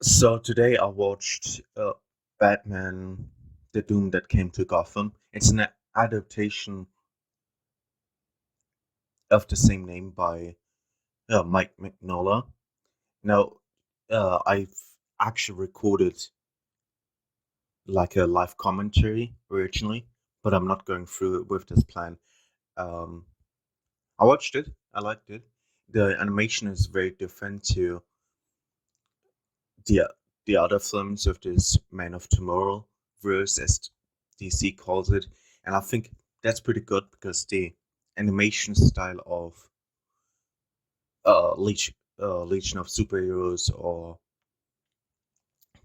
So today I watched Batman: The Doom That Came to Gotham. It's an adaptation of the same name by Mike Mignola. Now, I've actually recorded like a live commentary originally, but I'm not going through it with this plan. Um, I watched it. I liked it. The animation is very different to the the other films of this Man of Tomorrow verse, as DC calls it, and I think that's pretty good because the animation style of Legion of Superheroes or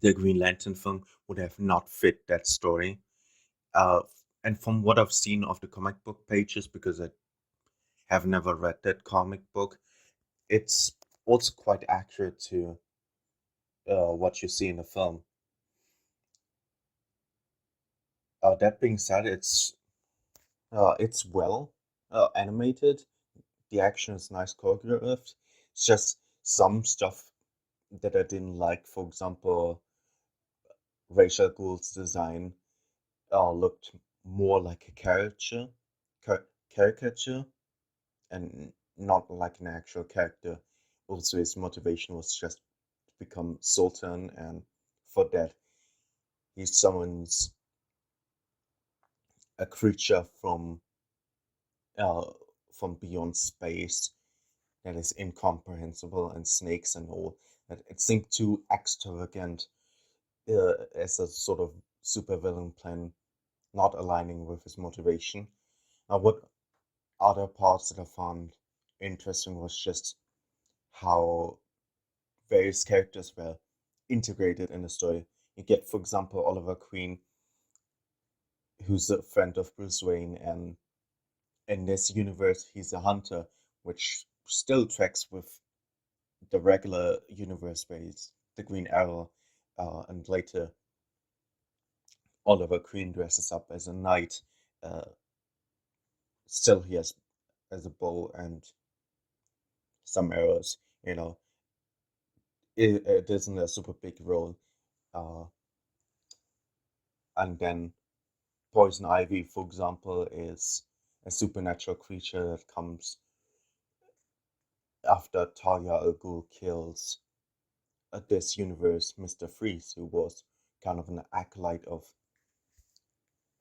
the Green Lantern film would have not fit that story. Uh, and from what I've seen of the comic book pages, because I have never read that comic book, it's also quite accurate to what you see in the film. That being said, it's well animated. The action is nice choreographed. It's just some stuff that I didn't like. For example, Rachel Gould's design looked more like a caricature, and not like an actual character. Also, his motivation was just to become Sultan, and for that, he summons a creature uh, from beyond space that is incomprehensible, and snakes and all. That it seemed too extravagant as a sort of supervillain plan, not aligning with his motivation. Now, what other parts that I found interesting was just how various characters were integrated in the story. You get, for example, Oliver Queen, who's a friend of Bruce Wayne, and in this universe, he's a hunter, which still tracks with the regular universe where he's the Green Arrow, and later Oliver Queen dresses up as a knight. Uh, Still, he has a bow and some arrows. You know, it isn't a super big role. Uh, and then Poison Ivy, for example, is a supernatural creature that comes after Talia al Ghul kills this universe Mr. Freeze, who was kind of an acolyte of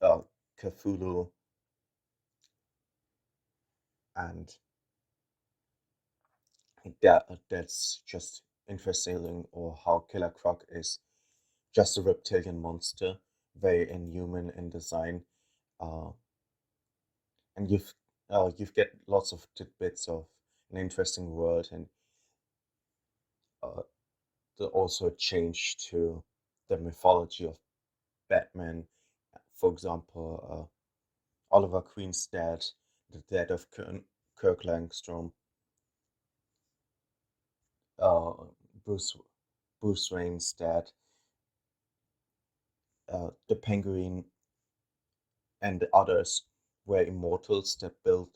uh, Cthulhu, and that's just interesting. Or how Killer Croc is just a reptilian monster, very inhuman in design, uh, and you've get lots of tidbits of an interesting world, and uh, also a change to the mythology of Batman. For example, Oliver Queen's dad, the dad of Kirk Langstrom, uh, Bruce Bruce Wayne's dad, the Penguin, and the others were immortals that built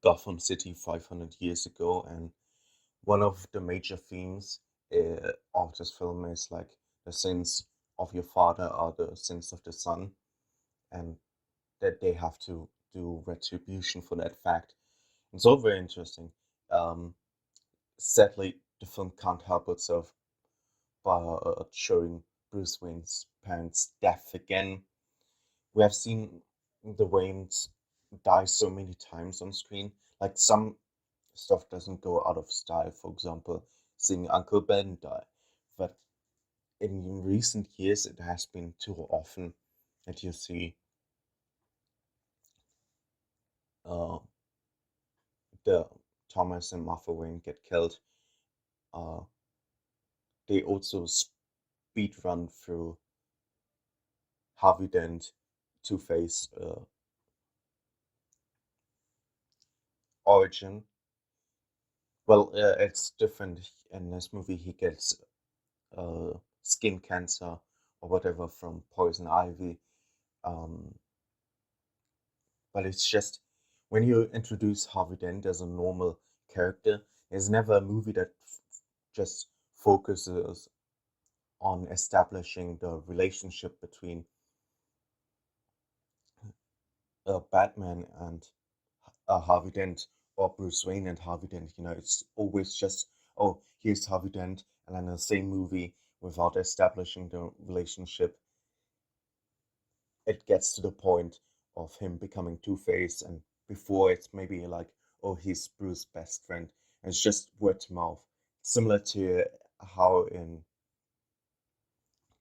Gotham City 500 years ago. And one of the major themes of this film is like the sins of your father are the sins of the son, and that they have to do retribution for that fact. It's all very interesting. Um, Sadly, the film can't help itself by showing Bruce Wayne's parents' death again. We have seen the Waynes die so many times on screen. Like some stuff doesn't go out of style. For example, seeing Uncle Ben die, but in recent years it has been too often that you see uh, the Thomas and Martha Wayne get killed. Uh, they also speed run through Harvey Dent, Two Face origin. Well, it's different in this movie. He gets uh, skin cancer or whatever from Poison Ivy. Um, but it's just when you introduce Harvey Dent as a normal character, there's never a movie that just focuses on establishing the relationship between Batman and Harvey Dent, or Bruce Wayne and Harvey Dent. You know, it's always just, oh, here's Harvey Dent, and then the same movie without establishing the relationship. It gets to the point of him becoming Two-Face, and before it's maybe like, oh, he's Bruce's best friend. And it's just word to mouth. Similar to how in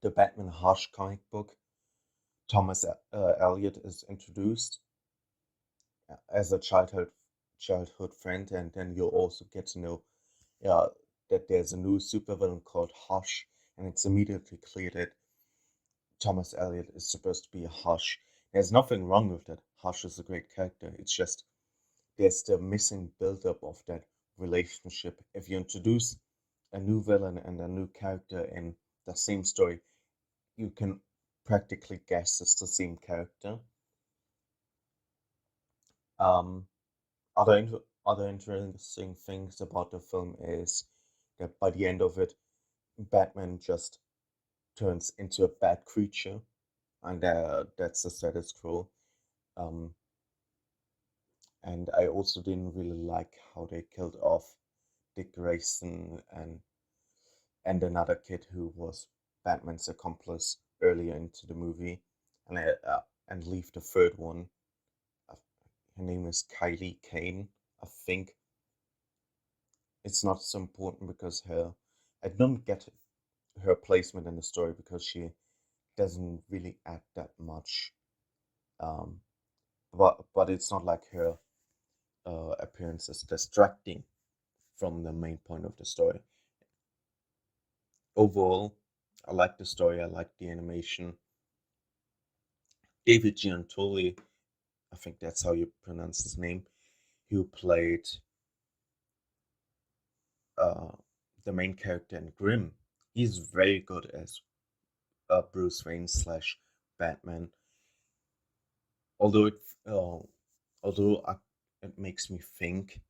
the Batman Hush comic book, Thomas Elliot is introduced as a childhood friend, and then you also get to know, yeah, that there's a new supervillain called Hush, and it's immediately clear that Thomas Elliot is supposed to be a Hush. There's nothing wrong with that. Hush is a great character. It's just there's the missing build-up of that relationship. If you introduce a new villain and a new character in the same story, you can practically guess it's the same character. Um, other interesting things about the film is that by the end of it, Batman just turns into a bad creature, and that's the status quo. Um, and I also didn't really like how they killed off Dick Grayson and another kid who was Batman's accomplice earlier into the movie, and leave the third one. Her name is Kylie Kane, I think. It's not so important because I don't get her placement in the story because she doesn't really add that much. Um, but it's not like her appearance is distracting from the main point of the story. Overall, I like the story. I like the animation. David Giantoli, I think that's how you pronounce his name, who played uh, the main character in Grimm. He's very good as Bruce Wayne slash Batman. Although uh, it makes me think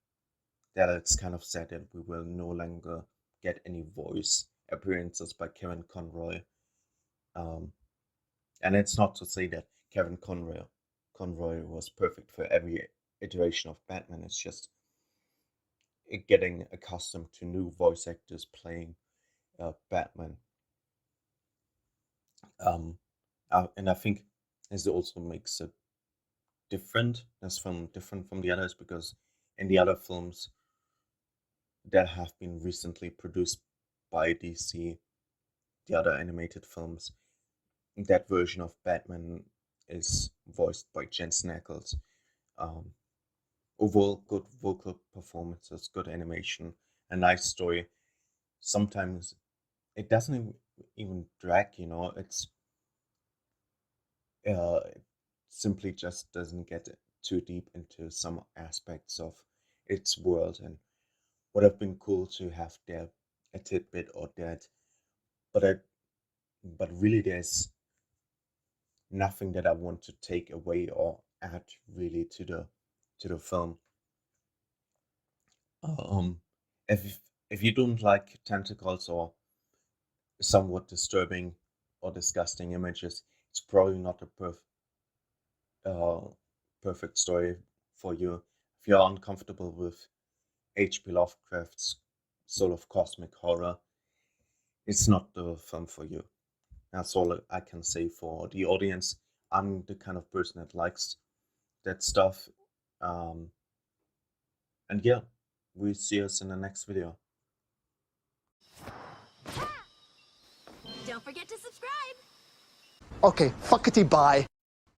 that it's kind of sad that we will no longer get any voice appearances by Kevin Conroy. Um, and it's not to say that Kevin Conroy was perfect for every iteration of Batman. It's just getting accustomed to new voice actors playing Batman. Um, and I think this also makes it different from the others, because in the other films that have been recently produced by DC, the other animated films, that version of Batman is voiced by Jensen Ackles. Um, Overall, good vocal performances, good animation, a nice story. Sometimes it doesn't even drag, you know. It simply just doesn't get too deep into some aspects of its world, and would have been cool to have there a tidbit or that. But I, but really, there's nothing that I want to take away or add really to the film. Um, if you don't like tentacles or somewhat disturbing or disgusting images, it's probably not a uh, perfect story for you. If you're uncomfortable with H.P. Lovecraft's sort of cosmic horror, it's not the film for you. That's all I can say for the audience. I'm the kind of person that likes that stuff. Um, and yeah, we'll see us in the next video. Don't forget to subscribe. Okay, fuckity bye.